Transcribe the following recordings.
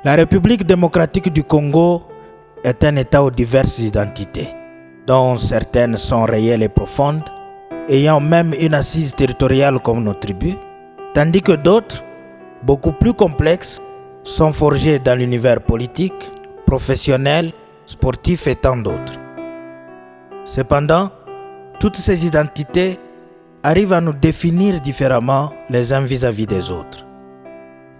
La République démocratique du Congo est un État aux diverses identités, dont certaines sont réelles et profondes, ayant même une assise territoriale comme nos tribus, tandis que d'autres, beaucoup plus complexes, sont forgées dans l'univers politique, professionnel, sportif et tant d'autres. Cependant, toutes ces identités arrivent à nous définir différemment les uns vis-à-vis des autres.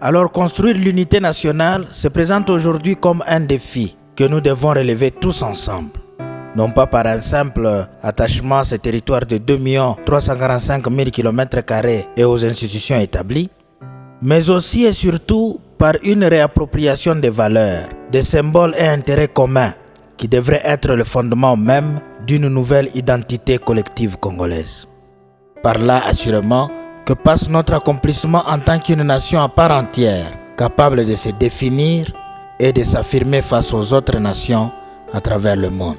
Alors construire l'unité nationale se présente aujourd'hui comme un défi que nous devons relever tous ensemble. Non pas par un simple attachement à ce territoire de 2 345 000 km² et aux institutions établies, mais aussi et surtout par une réappropriation des valeurs, des symboles et intérêts communs qui devraient être le fondement même d'une nouvelle identité collective congolaise. Par là, assurément, que passe notre accomplissement en tant qu'une nation à part entière, capable de se définir et de s'affirmer face aux autres nations à travers le monde.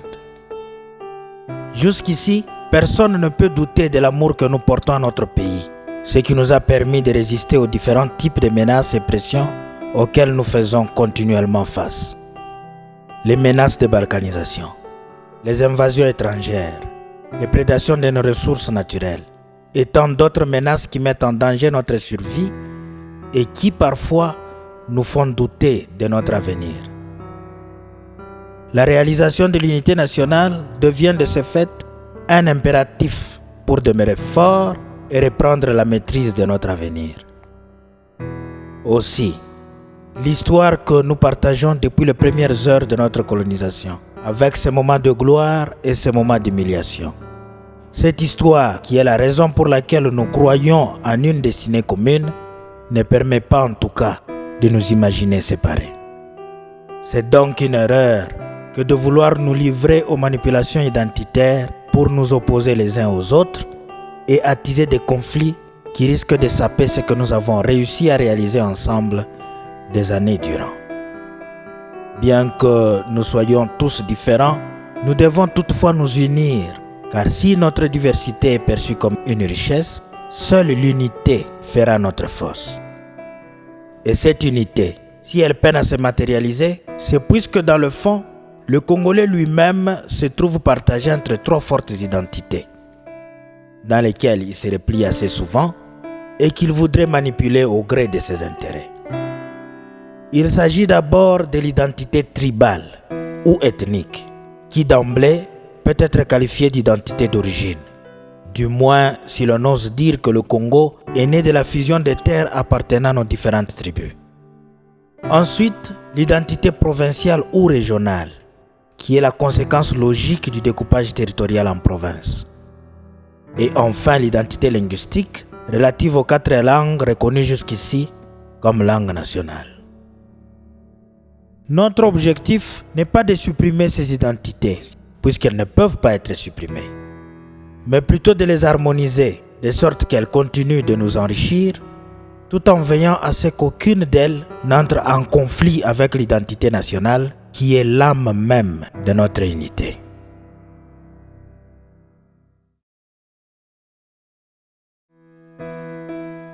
Jusqu'ici, personne ne peut douter de l'amour que nous portons à notre pays, ce qui nous a permis de résister aux différents types de menaces et pressions auxquelles nous faisons continuellement face. Les menaces de balkanisation, les invasions étrangères, les prédations de nos ressources naturelles, et tant d'autres menaces qui mettent en danger notre survie et qui parfois nous font douter de notre avenir. La réalisation de l'unité nationale devient de ce fait un impératif pour demeurer fort et reprendre la maîtrise de notre avenir. Aussi, l'histoire que nous partageons depuis les premières heures de notre colonisation, avec ses moments de gloire et ses moments d'humiliation. Cette histoire, qui est la raison pour laquelle nous croyons en une destinée commune, ne permet pas en tout cas de nous imaginer séparés. C'est donc une erreur que de vouloir nous livrer aux manipulations identitaires pour nous opposer les uns aux autres et attiser des conflits qui risquent de saper ce que nous avons réussi à réaliser ensemble des années durant. Bien que nous soyons tous différents, nous devons toutefois nous unir. Car si notre diversité est perçue comme une richesse, seule l'unité fera notre force. Et cette unité, si elle peine à se matérialiser, c'est puisque dans le fond, le Congolais lui-même se trouve partagé entre 3 fortes identités, dans lesquelles il se replie assez souvent et qu'il voudrait manipuler au gré de ses intérêts. Il s'agit d'abord de l'identité tribale ou ethnique, qui d'emblée peut être qualifié d'identité d'origine. Du moins, si l'on ose dire que le Congo est né de la fusion des terres appartenant aux différentes tribus. Ensuite, l'identité provinciale ou régionale, qui est la conséquence logique du découpage territorial en provinces. Et enfin, l'identité linguistique, relative aux 4 langues reconnues jusqu'ici comme langue nationale. Notre objectif n'est pas de supprimer ces identités, puisqu'elles ne peuvent pas être supprimées, mais plutôt de les harmoniser, de sorte qu'elles continuent de nous enrichir, tout en veillant à ce qu'aucune d'elles n'entre en conflit avec l'identité nationale, qui est l'âme même de notre unité.